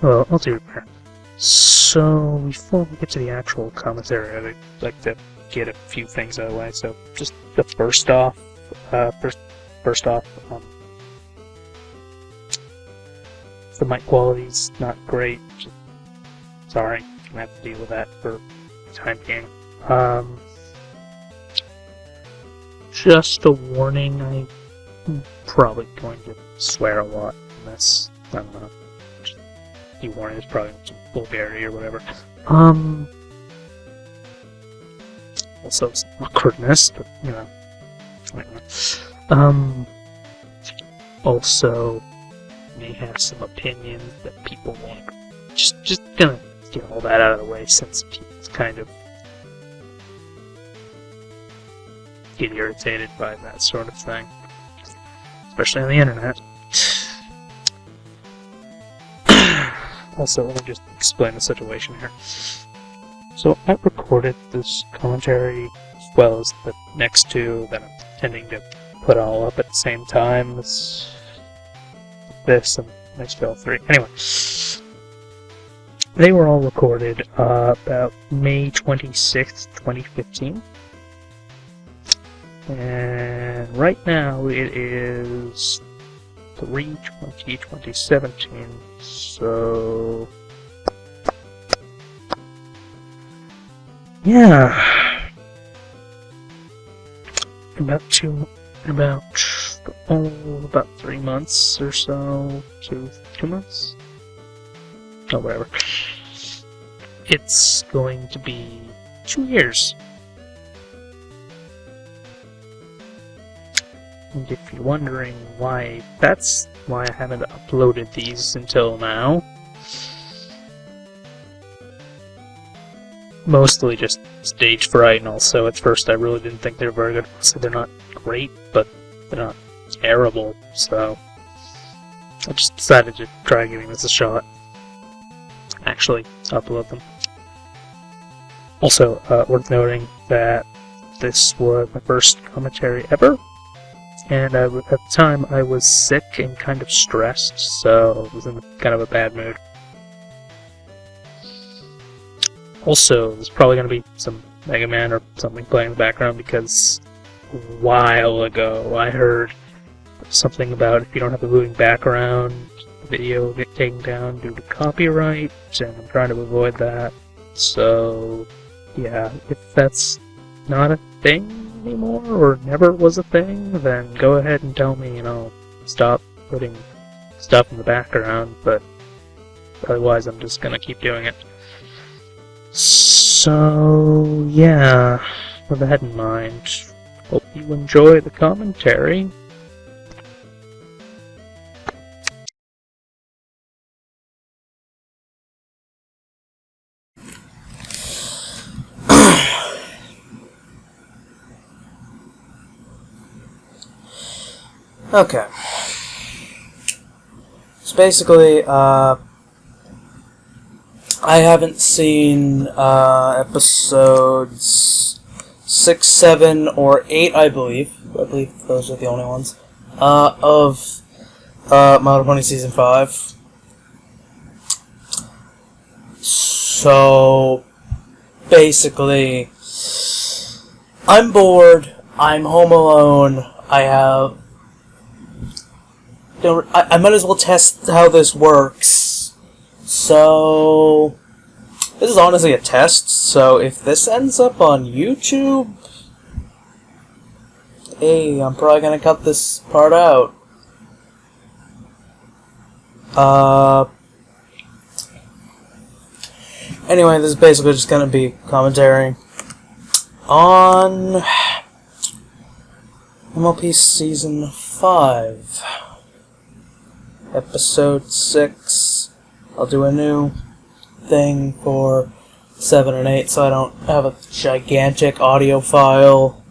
well, Ultireaper. So, before we get to the actual commentary, I'd like to get a few things out of the way. So, just the first off, the mic quality's not great. Sorry, I'm gonna have to deal with that for the time being. Just a warning, I'm probably going to swear a lot in this. I don't know. The warning is probably some vulgarity or whatever. Also some awkwardness, but you know. Also may have some opinions that people won't. Just gonna get all that out of the way since people kind of get irritated by that sort of thing, especially on the internet. Also, let me just explain the situation here. So, I recorded this commentary as well as the next two that I'm intending to put all up at the same time as this and next Spell 3. Anyway, they were all recorded about May 26th, 2015. And right now it is 3/20/2017, so yeah, about 3 months or so, 2 months, oh whatever. It's going to be 2 years. And if you're wondering why, that's why I haven't uploaded these until now. Mostly just stage fright, and also at first I really didn't think they were very good. So they're not great, but they're not terrible, so I just decided to try giving this a shot. Actually, upload them. Also, worth noting that this was my first commentary ever. And at the time, I was sick and kind of stressed, so I was in kind of a bad mood. Also, there's probably going to be some Mega Man or something playing in the background, because a while ago I heard something about if you don't have a moving background, the video will get taken down due to copyright, and I'm trying to avoid that. So, yeah, if that's not a thing anymore, or never was a thing, then go ahead and tell me, and I'll stop putting stuff in the background, but otherwise I'm just gonna keep doing it. So, yeah, with that in mind, hope you enjoy the commentary. Okay. So basically, I haven't seen episodes 6, 7, or 8, I believe. I believe those are the only ones. Of My Little Pony Season 5. So, basically, I'm bored, I'm home alone, I might as well test how this works. So, this is honestly a test, so if this ends up on YouTube, hey, I'm probably gonna cut this part out. Anyway, this is basically just gonna be commentary on MLP Season 5. Episode 6. I'll do a new thing for 7 and 8 so I don't have a gigantic audio file.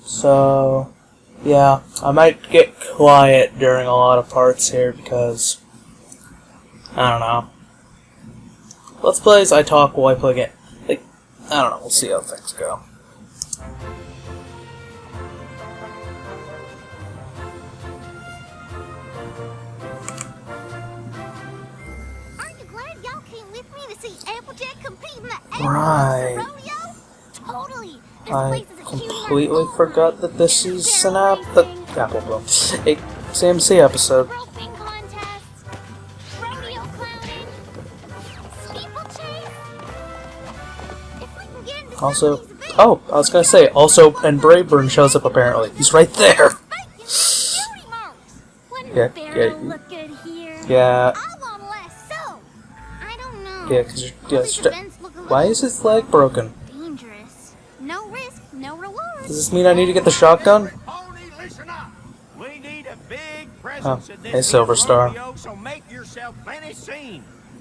So, yeah, I might get quiet during a lot of parts here because, I don't know. Let's Plays, I talk while I play it. Like, I don't know, we'll see how things go. Right. I completely forgot that this is an Appleoosa, a CMC episode. Also, oh, I was gonna say, also, and Brayburn shows up apparently. He's right there! Yeah, because why is his leg broken? Does this mean I need to get the shotgun? Oh, hey, Silver Star.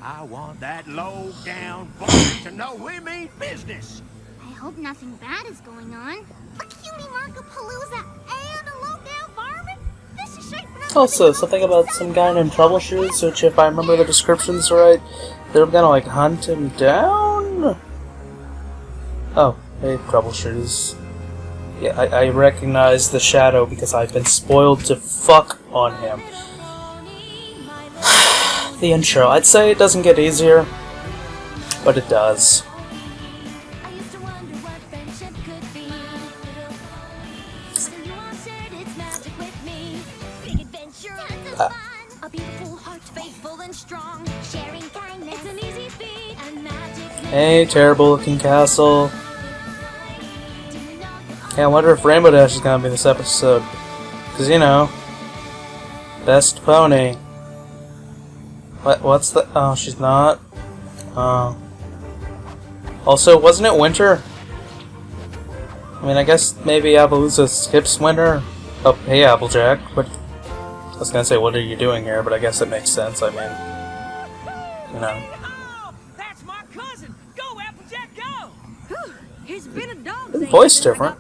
I want that low-down varmint to know we mean business. I hope nothing bad is going on. A cutie Appaloosa and a low-down varmint? This is shaping up. Also, something about some guy named Troubleshoes, which, if I remember the descriptions right, they're gonna, like, hunt him down? Oh, hey, Troubleshoes. Yeah, I recognize the shadow because I've been spoiled to fuck on him. The intro. I'd say it doesn't get easier, but it does. Hey, terrible looking castle. Yeah, I wonder if Rainbow Dash is gonna be this episode. Cause you know, best pony. What's the... Oh, she's not. Also, wasn't it winter? I mean, I guess maybe Appaloosa skips winter. Oh, hey, Applejack. What? I was gonna say, what are you doing here? But I guess it makes sense. I mean, you know. That's my cousin. Go, Applejack, go! It's been a dog His voice different.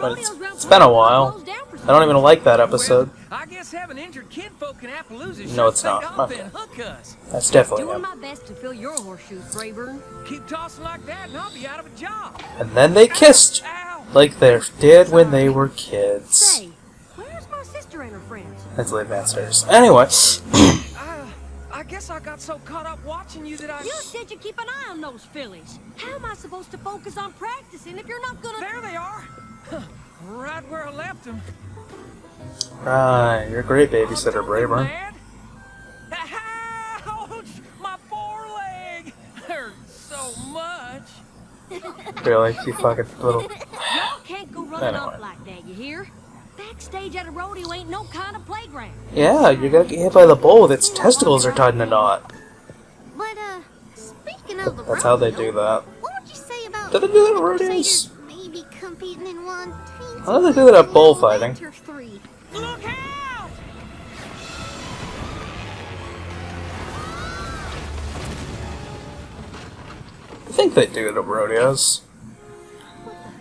But it's been a while. I don't even like that episode. I guess having injured kinfolk in Appaloosa No, it's not. Okay. That's definitely Doing him. my best to fill your horseshoes, Brayburn. Keep tossing like that and I'll be out of a job. And then they kissed, like they did when they were kids. Say, where's my sister and her friends? That's the advanced. Anyway. I guess I got so caught up watching you that I... You said you keep an eye on those fillies. How am I supposed to focus on practicing if you're not gonna... There they are! Right where I left them. Right, you're a great babysitter, Brayburn. Ouch! My foreleg! Hurts so much. Really, you fucking little... Y'all can't go running Anyway. off like that, you hear? Backstage at a rodeo ain't no kind of playground. Yeah, you're gonna get hit by the bull with its testicles are tied in a knot. But, speaking of the That's how they do that. what would you say about Did they do that at rodeos? maybe competing in one? How do they do that at bullfighting? Winter 3. Look out! I think they do it at rodeos.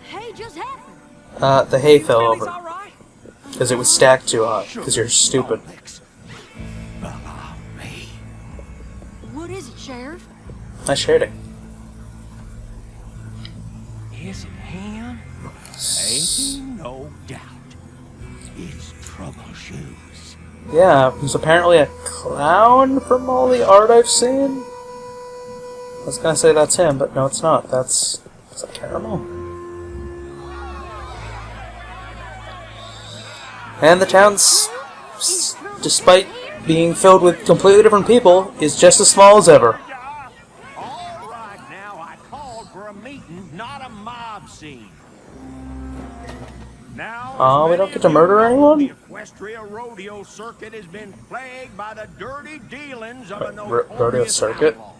Hey, just happened. The hay fell Billy's over. all right? Because it was stacked too high. Because you're stupid. What is it, Sheriff? Nice shading. Is it him? Ain't no doubt. It's Troubleshoes. Yeah, he's apparently a clown from all the art I've seen. I was gonna say that's him, but no, it's not. That's a caramel. And the town's, despite being filled with completely different people, is just as small as ever. All right, now I called for a meeting, not a mob scene. Now, Oh, we don't get to murder anyone? The Equestria Rodeo Circuit has been plagued by the dirty dealings of a Rodeo notorious Circuit? outlaw.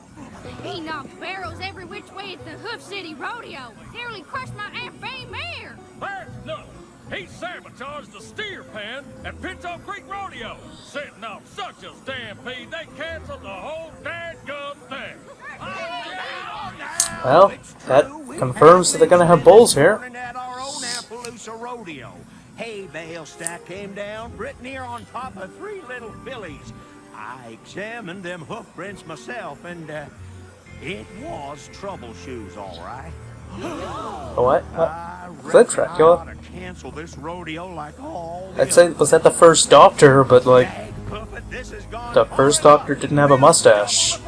He knocked barrels every which way at the Hoof City Rodeo. Nearly crushed my Aunt Bay mare. That's nothing. He sabotaged the steer pen at Pinto Creek Rodeo, setting off such a stampede they canceled the whole dadgum thing. Well, that confirms that they're gonna have bulls here. At our own Appaloosa Rodeo. Hay bale stack came down, pretty near on top of 3 little fillies. I examined them hoof prints myself, and it was Troubleshoes, all right. What? I Is that reckon Dracula? I ought to cancel this rodeo like all I'd say, was that the first doctor, but like, the first doctor didn't have a mustache.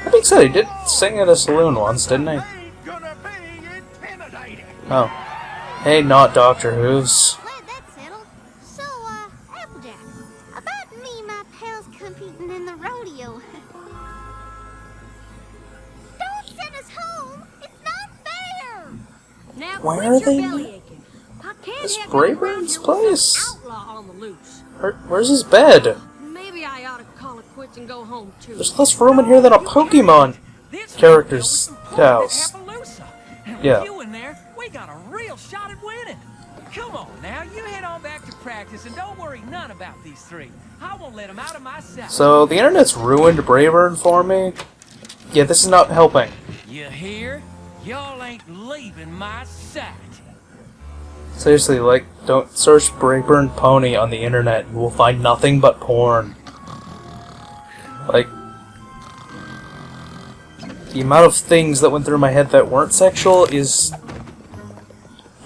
That'd being said, he did sing at a saloon once, didn't he? Ain't gonna be intimidated. Oh. Hey, not Doctor Who's. Glad that's settled. So, Applejack, about me and my pals competing in the rodeo. Don't send us home. It's not fair. Now Where quit are your they? belly aching. I can't This have you around Brayburn's here with place? some outlaw on the loose. Where's his bed? Maybe I ought to call it quits and go home too. There's less room in here than a Pokemon This character's rodeo was some house. part of Appaloosa. And Yeah. with you in there, we got a real shot at winning. Come on now, you head on back to practice and don't worry none about these three. I won't let them out of my sight. So, the internet's ruined Brayburn for me. Yeah, this is not helping. You hear? Y'all ain't leaving my sight. Seriously, like, don't search Brayburn Pony on the internet. You will find nothing but porn. Like, the amount of things that went through my head that weren't sexual is...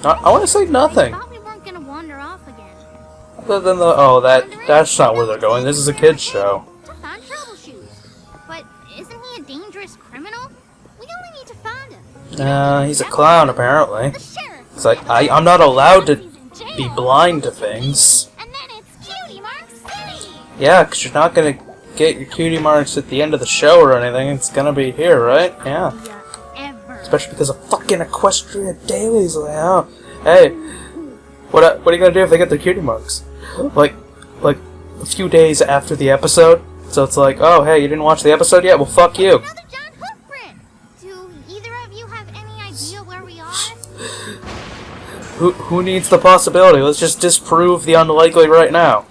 I want to say nothing. I thought we weren't gonna wander off again. Other than the... Oh, that's not where they're going. This is a kid's show. To find troubleshoes. But isn't he a dangerous criminal? We only need to find him. He's a clown, apparently. The sheriff. It's like, I'm not allowed to He's in jail. be blind to things. And then it's Cutie Mark City. Yeah, because you're not going to get your cutie marks at the end of the show or anything. It's going to be here, right? Yeah. Ever. Especially because of fucking Equestria Dailies. Like, oh, hey, what are you going to do if they get their cutie marks? Like a few days after the episode. So it's like, oh, hey, you didn't watch the episode yet? Well, fuck you. Another John Hook print. Do either of you have any idea where we are? Who needs the possibility? Let's just disprove the unlikely right now.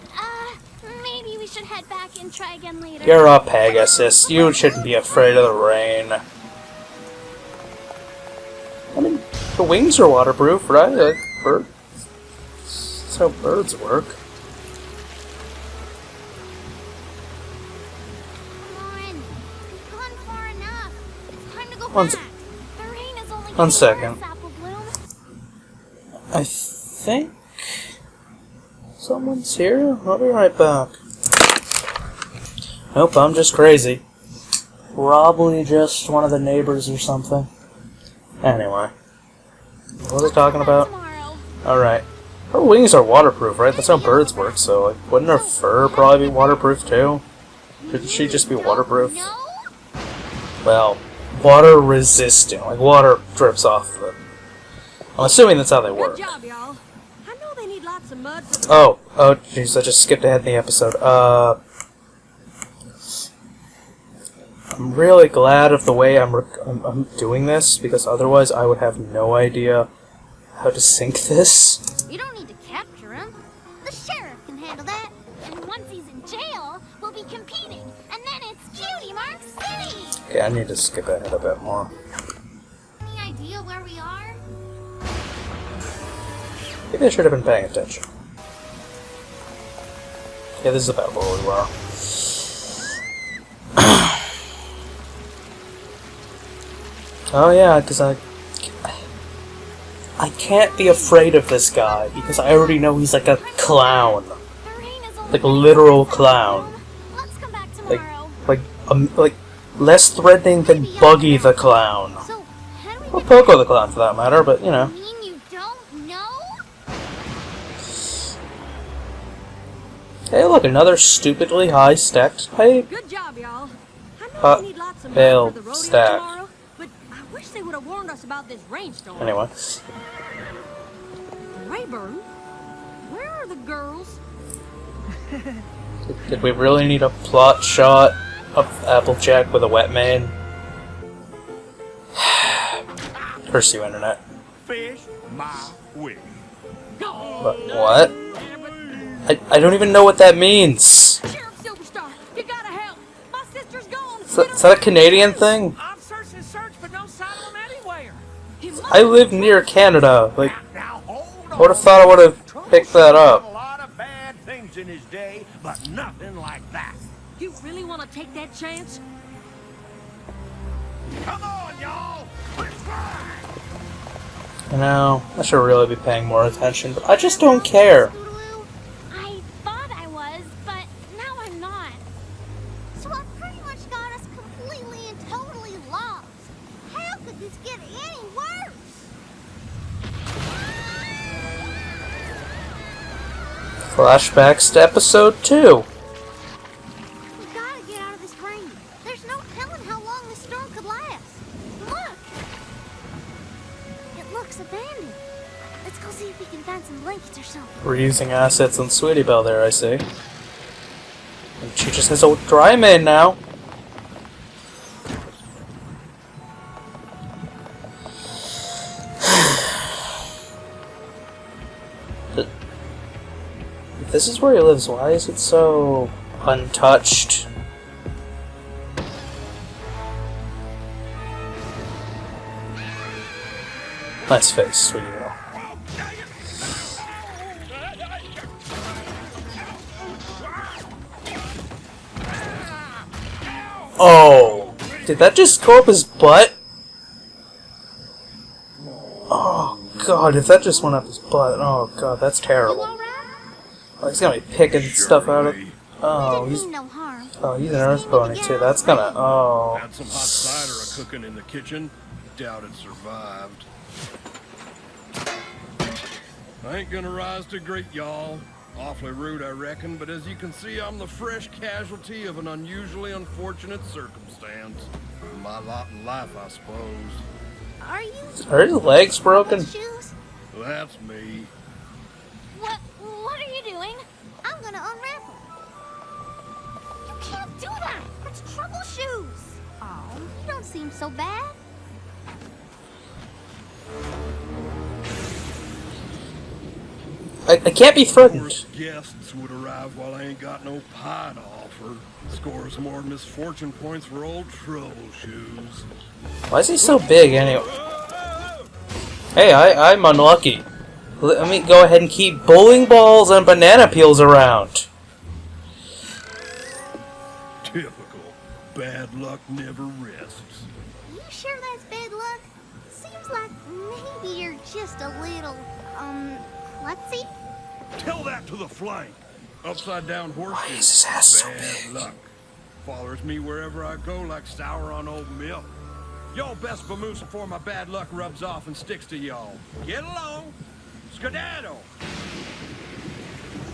Maybe we should head back and try again later. You're a Pegasus. You shouldn't be afraid of the rain. I mean, the wings are waterproof, right? Like, that's how birds work. Come on. We've gone far enough. It's time to go One back. s- The rain is only one getting second. worse, Apple Bloom. I think someone's here. I'll be right back. Nope, I'm just crazy. Probably just one of the neighbors or something. Anyway. What are they talking about? Tomorrow. Alright. Her wings are waterproof, right? That's how birds work, so like, wouldn't her fur probably be waterproof too? Shouldn't she just be waterproof? No? Well, water resistant. Like, water drips off of it. I'm assuming that's how they Good work. job, y'all. I know they need lots of mud for the Oh, jeez, I just skipped ahead in the episode. I'm really glad of the way I'm doing this, because otherwise I would have no idea how to sync this. You don't need to capture him. The sheriff can handle that. And once he's in jail, we'll be competing. And then it's Cutie Mark City. Okay, I need to skip ahead a bit more. Any idea where we are? Maybe I should have been paying attention. Yeah, this is about where we were. Oh yeah, because I can't be afraid of this guy, because I already know he's like a clown. The rain is only Like a literal clown. Let's come back Like, tomorrow. like less threatening than Buggy the Clown. So, how do we Or get Poco the Clown for that matter, but you know. You mean you don't know? Hey look, another stupidly high stacked pipe. Good job, y'all. I know they need lots of Hail mud for the rodeo stack. tomorrow, but I wish they would have warned us about this rainstorm. Anyway. Rayburn, where are the girls? Did we really need a plot shot of Applejack with a wet man? Curse you, internet. Fish my wish. But what? I don't even know what that means. Sheriff Silverstar, you gotta help. My sister's gone. Is that a Canadian thing? I'm searching and search, but no sign of them anywhere. I live near Canada. Like, Now hold on. I would have thought I would have picked that A up. lot of bad things in his day, but nothing like that. You really want to take that chance? Come on, y'all. Let's ride. You know, I should really be paying more attention, but I just don't care. Scootaloo? I thought I was, but now I'm not. So I pretty much got us completely and totally Flashbacks to episode 2. We gotta get out of this rain. There's no telling how long this storm could last. Look! It looks abandoned. Let's go see if we can find some blankets or something. We're using assets on Sweetie Belle there, I see. And she just has a dry maid now. If this is where he lives, why is it so untouched? Nice face, Sweetie Belle. Oh! Did that just go up his butt? Oh god, if that just went up his butt, oh god, that's terrible. Oh, he's gonna be picking stuff out of... Oh, he's... No harm. Oh, he's an earth pony too, that's gonna... Oh... Had some hot cider cooking in the kitchen. Doubt it survived. I ain't gonna rise to great, y'all. Awfully rude, I reckon, but as you can see, I'm the fresh casualty of an unusually unfortunate circumstance. My lot in life, I suppose. Are you... Are his legs broken? Shoes? That's me. What are you doing? I'm gonna unwrap them. You can't do that! It's trouble shoes! Oh, you don't seem so bad. I can't be threatened. Of course, guests would arrive while I ain't got no pie to offer. Scores more misfortune points for old trouble shoes. Why is he so big anyway? Hey, I'm unlucky. Let me go ahead and keep bowling balls and banana peels around. Typical. Bad luck never rests. You sure that's bad luck? Seems like maybe you're just a little, klutzy? Tell that to the flank. Upside down horseshoe. Why is his ass so Bad big? luck. Follows me wherever I go like sour on old milk. Y'all best vamoose before my bad luck rubs off and sticks to y'all. Get along. Skedaddle.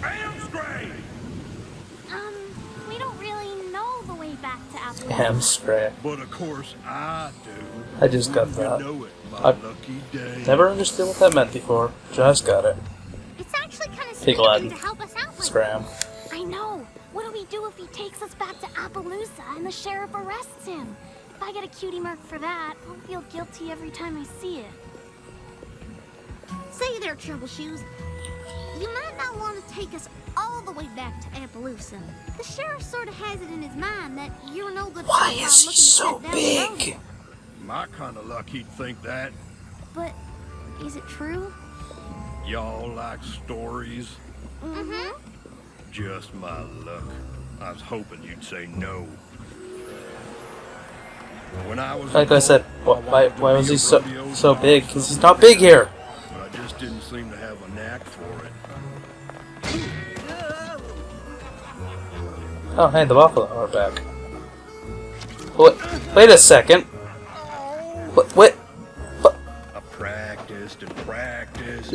Hamstring. We don't really know the way back to Appleoosa. Hamstring. But of course I do. I just got You that. know it, my I've lucky day. Never understood what that meant before. Just got it. It's actually kind of sweet Pig of him Latin. to help us out like Scram. that. I know. What do we do if he takes us back to Appleoosa and the sheriff arrests him? If I get a cutie mark for that, I'll feel guilty every time I see it. Say there, Troubleshoes. You might not want to take us all the way back to Appaloosa. The sheriff sort of has it in his mind that you're no good. Why fellow is he looking to so cut down the road. big? My kind of luck he'd think that. But is it true? Y'all like stories? Mm-hmm. Just my luck. I was hoping you'd say no. When I was Like I said, why was he so rodeo big? Because he's not big here. But I just didn't seem to have a knack for it. Oh, hey, the buffalo are back. Wait a second. What? I practiced and practiced.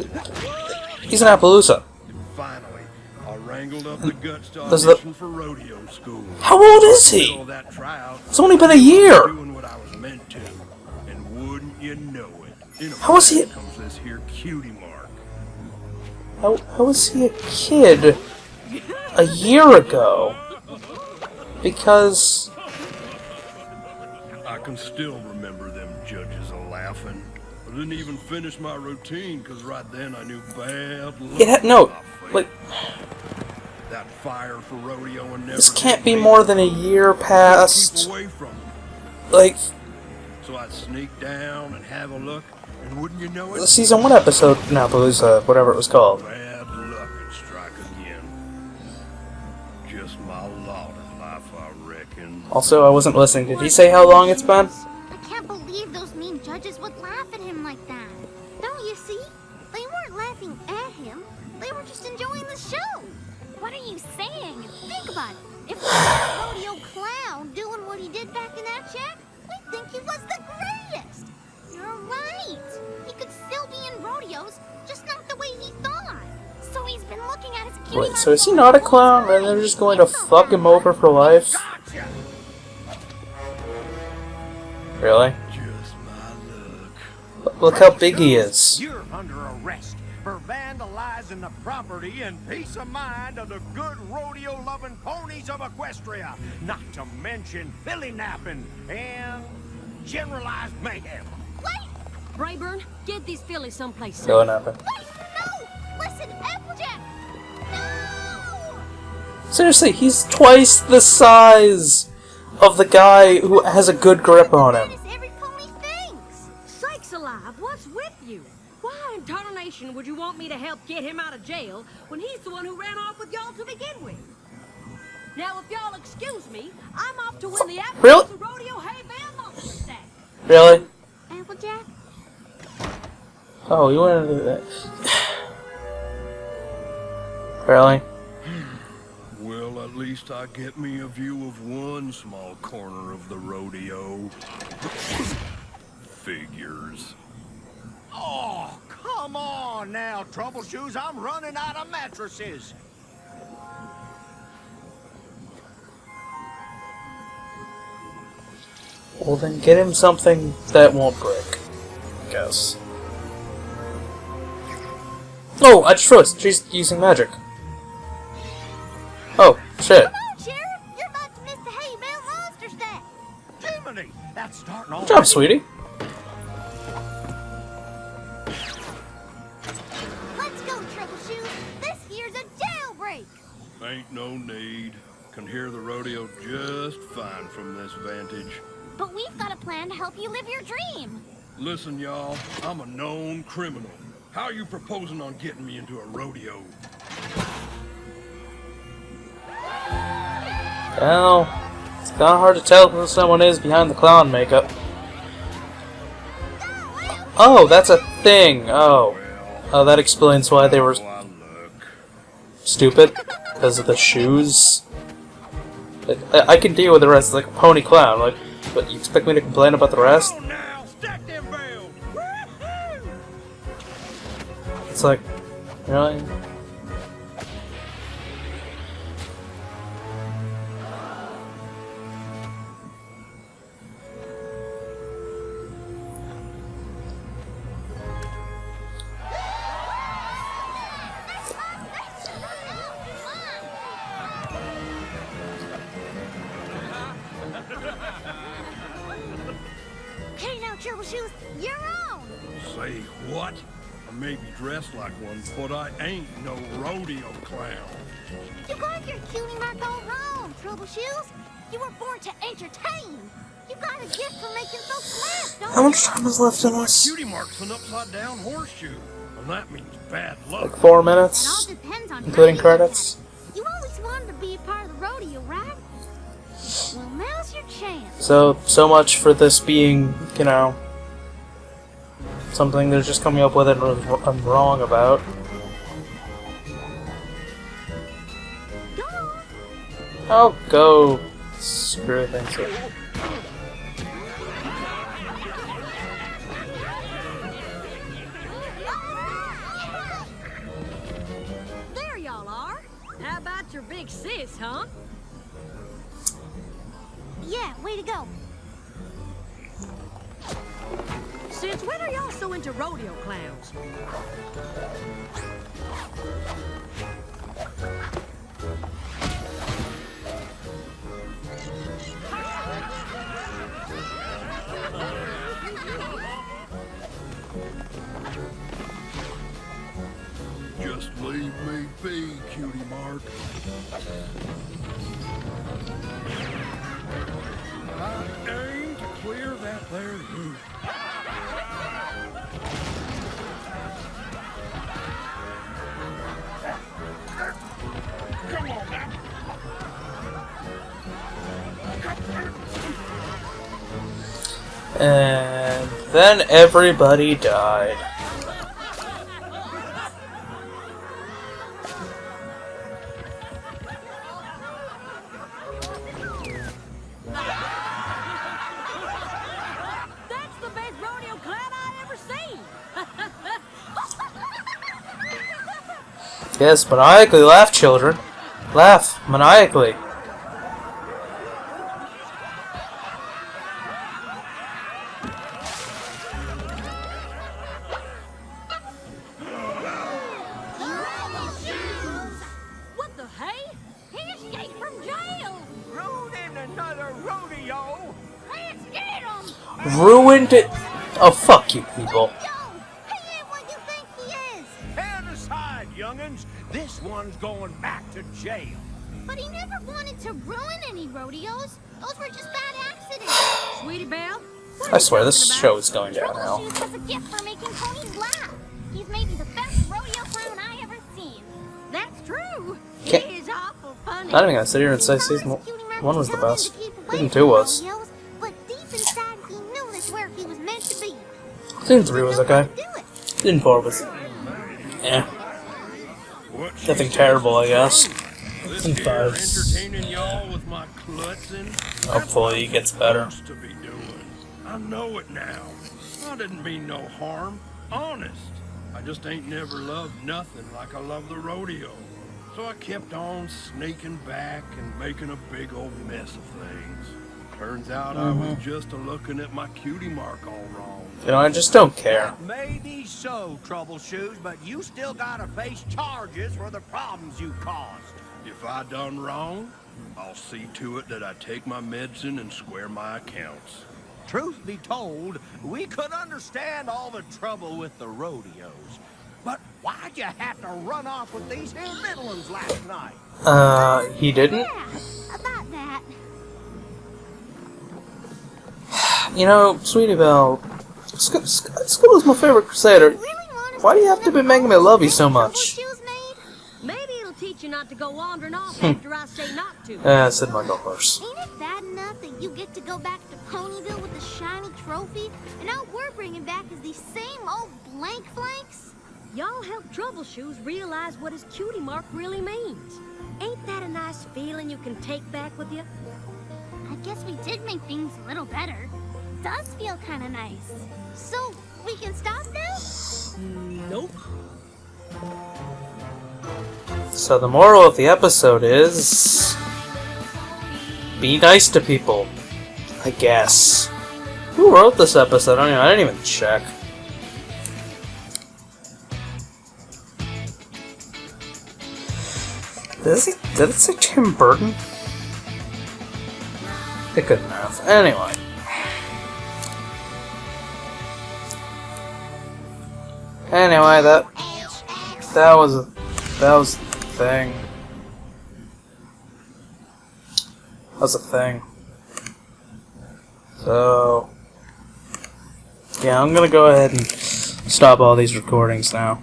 He's in Appaloosa. And finally, I wrangled up the guts to Does the- audition for rodeo school. How old is Middle he? of that tryout, It's only been a year. doing what I was meant to, and wouldn't you know it? In a How was he- flash comes this here cutie mark. How was he a kid a year ago? Because I can still remember them judges a-laughing. I didn't even finish my routine, because right then I knew bad luck. no, was my fate. like That fire for rodeo and never this can't did be me. more than a year Keep past. away from them. Like So I'd sneak down and have a look, and wouldn't you know it? season 1 episode in Appaloosa, whatever it was called. Bad luck and strike again. Just my lot in life, I reckon. Also, I wasn't listening. Did he say how long it's been? I can't believe those mean judges would laugh at him like that. Don't you see? They weren't laughing at him. They were just enjoying the show. What are you saying? Think about it. If we had a rodeo clown doing what he did back in that shack, we'd think he was the greatest. You're right. He could still be in rodeos, just not the way he thought. So he's been looking at his Wait, so is he not a clown, and they're just going to fuck him over for life? Gotcha! Really? Just my luck. Look how big he is. You're under arrest for vandalizing the property and peace of mind of the good rodeo-loving ponies of Equestria, not to mention filly napping and generalized mayhem. Wait! Brayburn, get these fillies someplace safe. Going up. Wait! No! Listen, Applejack! No! Seriously, he's twice the size of the guy who has a good grip on him. That is every pony thinks! Sakes alive, what's with you? Why in tarnation would you want me to help get him out of jail when he's the one who ran off with y'all to begin with? Now, if y'all excuse me, I'm off to win the Really? Appleoosa Rodeo Hay Bale Monster Stack. Really? Applejack? Oh, you wanted to do that. Really? Well, at least I get me a view of one small corner of the rodeo. Figures. Oh, come on now, Troubleshoes. I'm running out of mattresses. Well, then get him something that won't break. I guess. Oh, I just realized she's using magic. Oh, shit. Come on, Sheriff! You're about to miss the hay bale monster stack! Jiminy, that's starting off. Good job, sweetie. Let's go, Troubleshoes! This here's a jailbreak! Ain't no need. Can hear the rodeo just fine from this vantage. But we've got a plan to help you live your dream! Listen, y'all, I'm a known criminal. How you proposing on getting me into a rodeo? Well, it's kind of hard to tell who someone is behind the clown makeup. Oh, that's a thing. Oh. Oh, that explains why they were Oh, I look. stupid. Because of the shoes. Like, I can deal with the rest, like a pony clown. Like, but you expect me to complain about the rest? Oh, now, stack them bales. Woo-hoo! It's like, really? Okay, now, Troubleshoes, you're on! Say what? I may be dressed like one, but I ain't no rodeo clown. You got your cutie mark all wrong, Troubleshoes! You were born to entertain! You got a gift for making folks laugh, don't How you? much time is left in this? Cutie mark's an upside-down horseshoe, and that means bad luck. Like 4 It all minutes? depends on Including how you look credits? at it. You always wanted to be a part of the rodeo, right? Well, now's your chance. So much for this being, you know, something they're just coming up with and I'm wrong about. Go on. I'll go screw things up. There y'all are. How about your big sis, huh? Yeah, way to go. Since when are y'all so into rodeo clowns? Just leave me be, cutie mark. I aim to clear that there hoop. Come on now. And then everybody died. That's the best rodeo clown I ever seen. Yes, maniacally laugh, children. Laugh maniacally. What the hey? He escaped from jail! Ruining another rodeo. Let's get him! Ruined it. Oh, fuck you, people. Yo, he ain't what you think he is. Hand aside, young'uns. This one's going back to jail. But he never wanted to ruin any rodeos. Those were just bad accidents. Sweetie Belle? What are I you swear, this talking show about? is going downhill. Troubleshoes has a gift for making ponies laugh. He's maybe the best rodeo clown I ever seen. That's true. Can't- He is awful funny. Not even gonna sit here and say season 1 was the best. Season 2 was. But deep inside, he knew this where he was meant to be. Season 3 was okay. Do it. Season 4 was... eh. Nothing terrible, I guess. Season 5 Entertaining y'all with my klutzing. hopefully it gets better. Supposed to be doing. I know it now. I didn't mean no harm. Honest. I just ain't never loved nothing like I love the rodeo. So I kept on sneaking back and making a big old mess of things. Turns out I was just a-looking at my cutie mark all wrong. You know, I just don't care. Maybe so, Troubleshoes, but you still gotta face charges for the problems you caused. If I done wrong, I'll see to it that I take my medicine and square my accounts. Truth be told, we could understand all the trouble with the rodeos. But why'd you have to run off with these here little ones last night? He didn't? Yeah, about that. You know, Sweetie Belle, Skittle's my favorite crusader. Really want us Why do you have to be making me love you so much? Troubleshoes made? Maybe it'll teach you not to go wandering off after I say not to. Said my golf horse. Ain't it bad enough that you get to go back to Ponyville with the shiny trophy, and all we're bringing back is these same old blank flanks? Y'all help Troubleshoes realize what his cutie mark really means. Ain't that a nice feeling you can take back with you? I guess we did make things a little better. Does feel kind of nice. So, we can stop now? Nope. So the moral of the episode is... be nice to people. I guess. Who wrote this episode? I didn't even check. Did it say Tim Burton? It couldn't have. Anyway. Anyway, that was the thing. That was a thing. So yeah, I'm gonna go ahead and stop all these recordings now.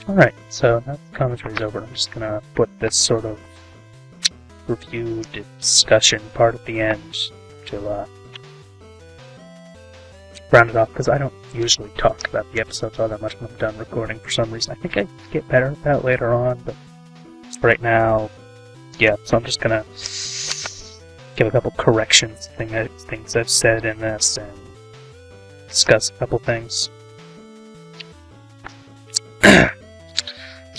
Alright, so now the commentary's over. I'm just gonna put this sort of review discussion part at the end to round it off, because I don't usually talk about the episodes all that much when I'm done recording for some reason. I think I get better at that later on, but right now, yeah, so I'm just gonna give a couple corrections, things I've said in this, and discuss a couple things.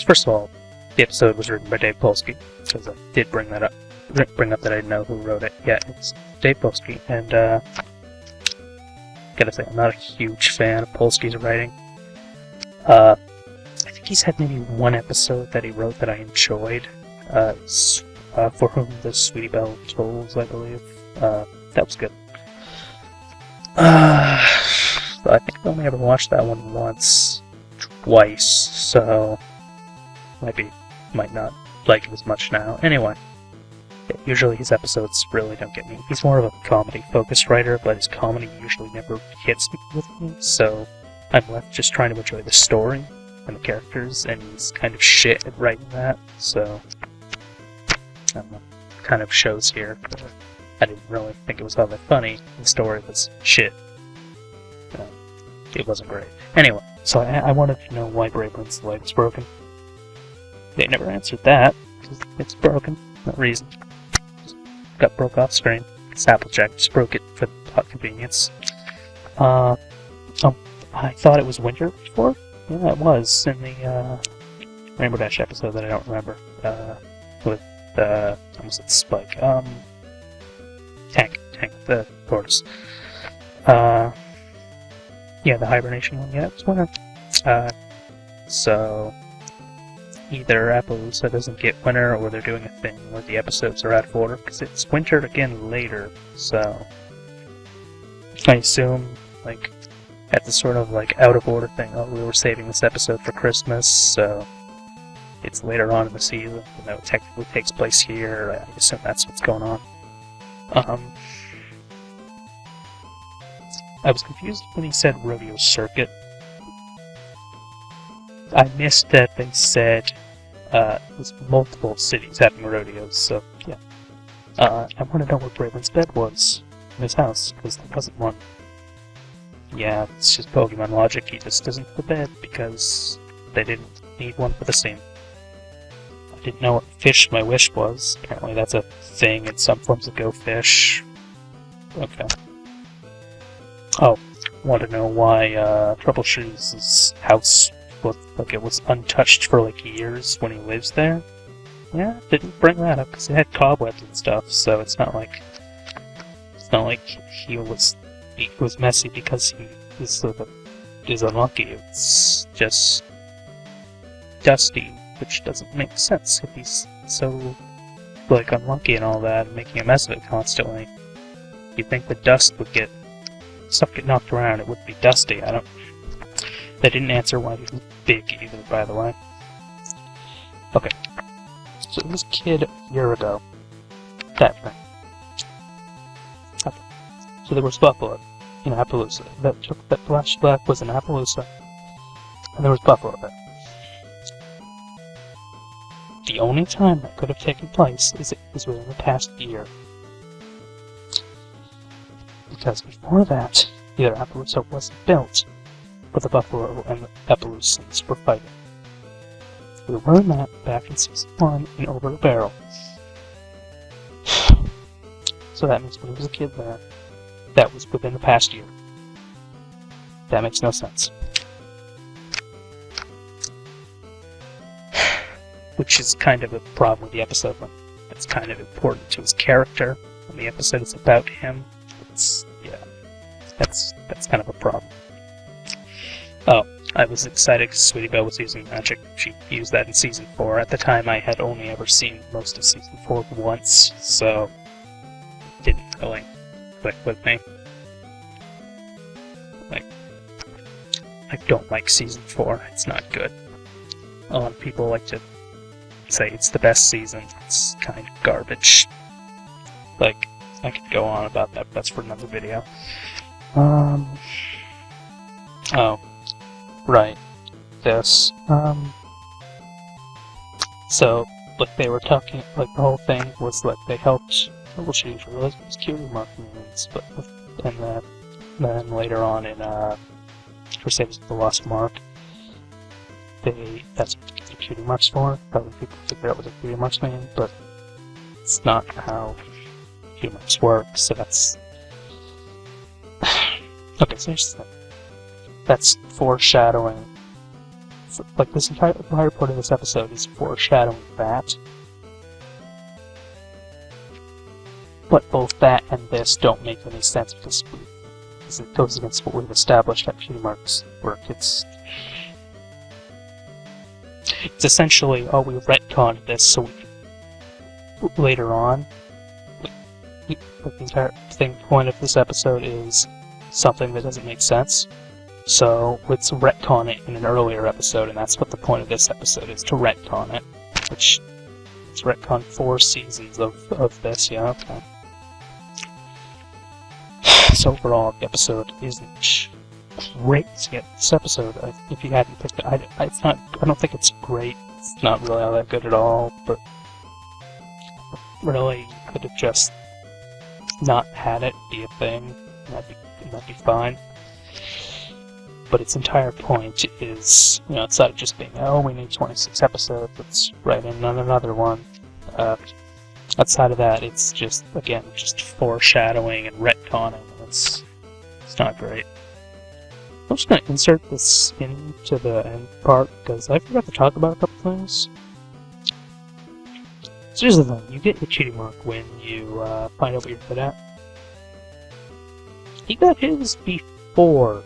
First of all, the episode was written by Dave Polsky, because I did bring up that I didn't know who wrote it. Yeah, it's Dave Polsky, and gotta say, I'm not a huge fan of Polsky's writing. I think he's had maybe one episode that he wrote that I enjoyed, For Whom the Sweetie Belle Tolls, I believe. That was good. I think I only ever watched that one once, twice, so might not like it as much now. Anyway, usually his episodes really don't get me. He's more of a comedy-focused writer, but his comedy usually never hits with me, so I'm left just trying to enjoy the story and the characters, and he's kind of shit at writing that, so I don't know, kind of shows here. I didn't really think it was all that funny. The story was shit. It wasn't great. Anyway, so I wanted to know why Brayburn's leg was broken. They never answered that. It's broken. No reason. Just got broke off screen. It's Applejack just broke it for convenience. I thought it was winter before. Yeah, it was in the Rainbow Dash episode that I don't remember. With almost at Spike. Tank the tortoise. Yeah, the hibernation one. Yeah, it's winter. So either Appleoosa doesn't get winter, or they're doing a thing where the episodes are out of order because it's winter again later. So I assume, like, at the sort of like out of order thing, oh, we were saving this episode for Christmas, so it's later on in the season. You know, it technically takes place here. I assume that's what's going on. I was confused when he said rodeo circuit. I missed that they said it was multiple cities having rodeos, so yeah. I want to know where Braylon's bed was in his house, because there wasn't one. Yeah, it's just Pokemon logic, he just doesn't have a bed, because they didn't need one for the scene. I didn't know what fish my wish was. Apparently that's a thing in some forms of Go Fish. Okay. Oh, want to know why Troubleshoes' house looked like it was untouched for like years when he lives there? Yeah, didn't bring that up because it had cobwebs and stuff, so it's not like he was messy because he is unlucky. It's just dusty, which doesn't make sense if he's so like unlucky and all that, and making a mess of it constantly. You'd think the dust would get knocked around, it would be dusty. They didn't answer why he was big either, by the way. Okay. So this kid a year ago. That thing. Okay. So there was buffalo in Appaloosa. That flashback was in Appaloosa. And there was buffalo there. The only time that could have taken place is within the past year. Because before that, either Appaloosa wasn't built, or the buffalo and the Appaloosans were fighting. We learned that back in Season 1 in Over the Barrel. So that means when he was a kid there, that was within the past year. That makes no sense. Which is kind of a problem with the episode when it's kind of important to his character. When the episode is about him, that's kind of a problem. Oh, I was excited because Sweetie Belle was using magic. She used that in Season 4. At the time, I had only ever seen most of Season 4 once, so it didn't really click with me. Like, I don't like Season 4. It's not good. A lot of people like to say it's the best season. It's kind of garbage. Like, I could go on about that, but that's for another video. Oh. Right. This. So, like, they were talking, like, the whole thing was, like, they helped Troubleshoes realize it was cutie mark means, but, and then later on in, Crusaders of the Lost Mark, that's what the cutie marks for. Probably people figure out what the cutie marks mean, but it's not how cutie marks work, so that's... Okay, so here's the thing. That's foreshadowing. Like, this entire part of this episode is foreshadowing that. But both that and this don't make any sense because it goes against what we've established that cutie marks work. It's essentially, oh, we retconned this so we can, later on, the entire point of this episode is something that doesn't make sense. So let's retcon it in an earlier episode, and that's what the point of this episode is, to retcon it. Which, let's retcon 4 seasons of this, yeah, okay. So overall, the episode isn't great. Yeah, this episode, if you hadn't picked it, I don't think it's great. It's not really all that good at all, but really, you could have just not had it be a thing, and that'd be fine. But its entire point is, you know, outside of just being, oh, we need 26 episodes, let's write in another one. Outside of that, it's just, again, just foreshadowing and retconning. It's not great. I'm just gonna insert this into the end part because I forgot to talk about a couple things. So here's the thing, you get your cheating mark when you find out what you're good at. He got his before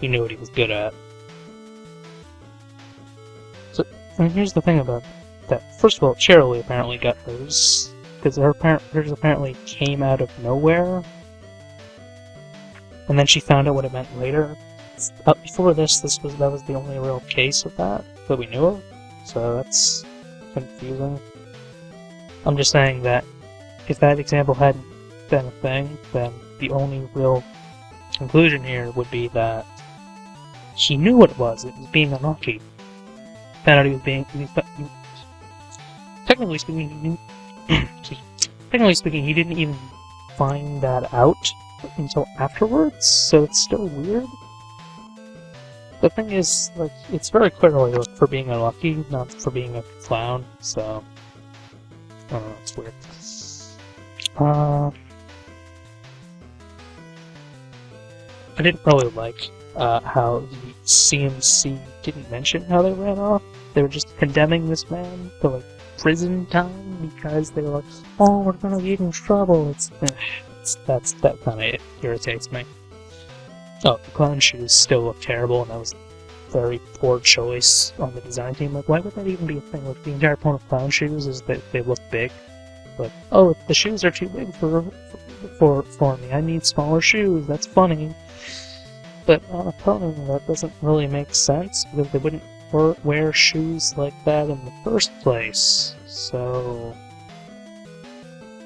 he knew what he was good at. So, and here's the thing about that. First of all, Cheryl apparently got hers, because hers apparently came out of nowhere. And then she found out what it meant later. Before this that was the only real case of that we knew of. So that's confusing. I'm just saying that if that example hadn't been a thing, then the only real conclusion here would be that he knew what it was. It was being unlucky. Found out he was being. Technically speaking, he didn't even find that out until afterwards. So it's still weird. The thing is, like, it's very clearly for being unlucky, not for being a clown. So I don't know. It's weird. I didn't really like how the CMC didn't mention how they ran off. They were just condemning this man to, like, prison time because they were like, "Oh, we're gonna get in trouble." That kind of irritates me. Oh, the clown shoes still look terrible, and that was a very poor choice on the design team. Like, why would that even be a thing? Like, the entire point of clown shoes is that they look big. Like, oh, the shoes are too big for me. I need smaller shoes. That's funny. But on a pony, that doesn't really make sense, because they wouldn't wear shoes like that in the first place. So,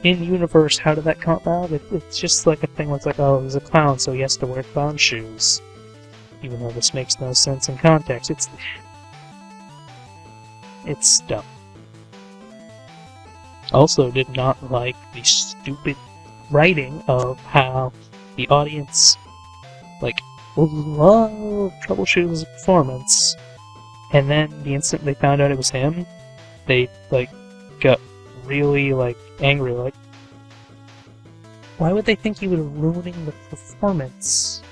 in universe, how did that come about? It's just like a thing where it's like, oh, he's a clown, so he has to wear clown shoes. Even though this makes no sense in context. It's dumb. Also did not like the stupid writing of how the audience, like, love troubleshooting his performance, and then the instant they found out it was him, they, like, got really, like, angry, like, why would they think he was ruining the performance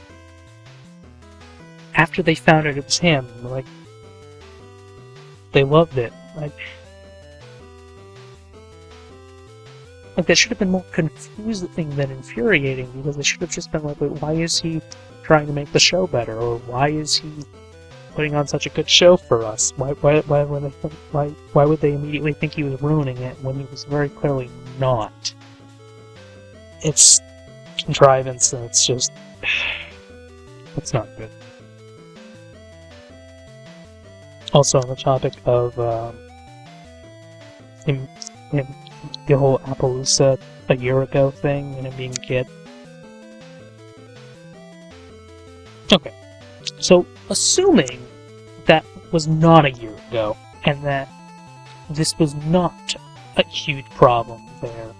after they found out it was him? Like, they loved it. Like, that should have been more confusing than infuriating, because they should have just been like, why is he trying to make the show better, or why is he putting on such a good show for us? Why would they immediately think he was ruining it when he was very clearly not? It's contrivance, and it's just, it's not good. Also, on the topic of the whole Appleoosa a year ago thing and him being a kid. Okay, so assuming that was not a year ago, and that this was not a huge problem there,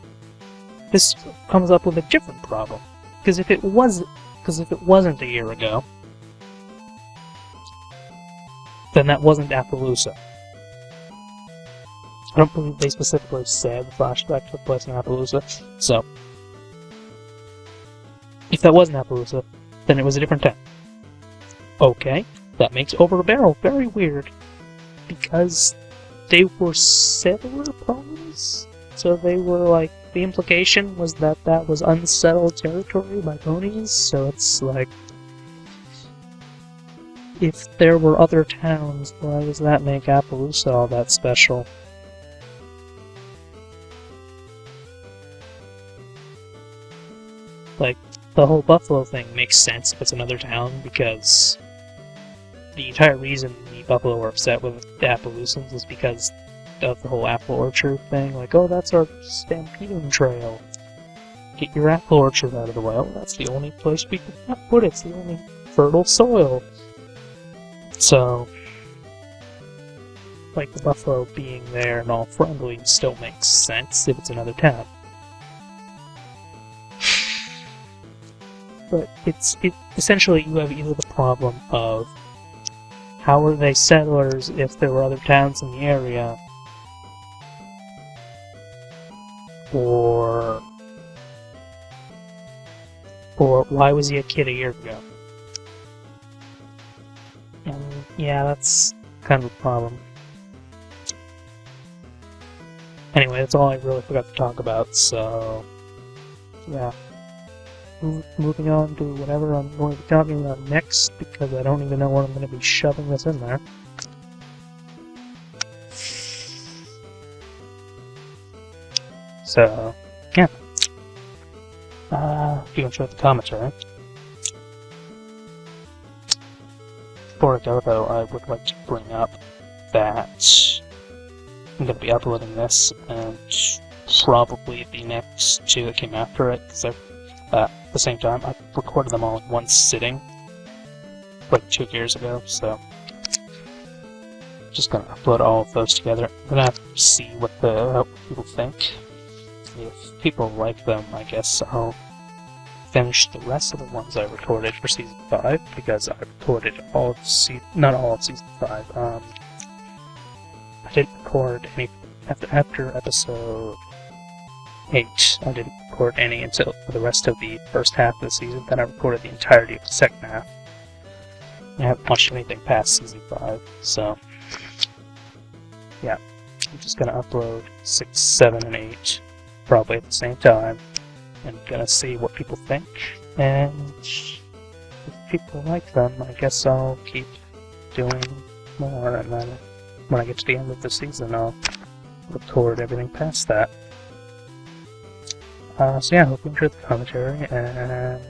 this comes up with a different problem. Because if it wasn't a year ago, then that wasn't Appleoosa. I don't believe they specifically said the flashback took place in Appleoosa, so if that wasn't Appleoosa, then it was a different town. Okay, that makes Over a Barrel very weird, because they were settler ponies, so they were like, the implication was that that was unsettled territory by ponies, so it's like, if there were other towns, why does that make Appleoosa all that special? Like, the whole Buffalo thing makes sense if it's another town, because the entire reason the Buffalo were upset with the Appaloosans is because of the whole apple orchard thing. Like, oh, that's our stampeding trail. Get your apple orchard out of the way. Oh, that's the only place we can put it. It's the only fertile soil. So, like, the Buffalo being there and all friendly still makes sense if it's another town. But essentially you have either the problem of how are they settlers if there were other towns in the area, or why was he a kid a year ago? yeah, that's kind of a problem. Anyway, that's all I really forgot to talk about, so yeah. Moving on to whatever I'm going to be talking about next, because I don't even know when I'm going to be shoving this in there. So, yeah. You can show the commentary. Before I go, though, I would like to bring up that I'm going to be uploading this, and probably the next two that came after it, because at the same time, I recorded them all in one sitting, like 2 years ago, so just gonna upload all of those together. I'm gonna have to see what people think. If people like them, I guess I'll finish the rest of the ones I recorded for Season 5, because I recorded all of not all of Season 5. I didn't record any after Episode 8. I didn't record any until the rest of the first half of the season. Then I recorded the entirety of the second half. I haven't watched anything past Season 5, so yeah. I'm just gonna upload 6, 7, and 8 probably at the same time, and gonna see what people think, and if people like them, I guess I'll keep doing more, and then when I get to the end of the season, I'll record everything past that. So yeah, I hope you enjoyed the commentary, and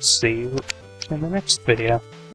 see you in the next video.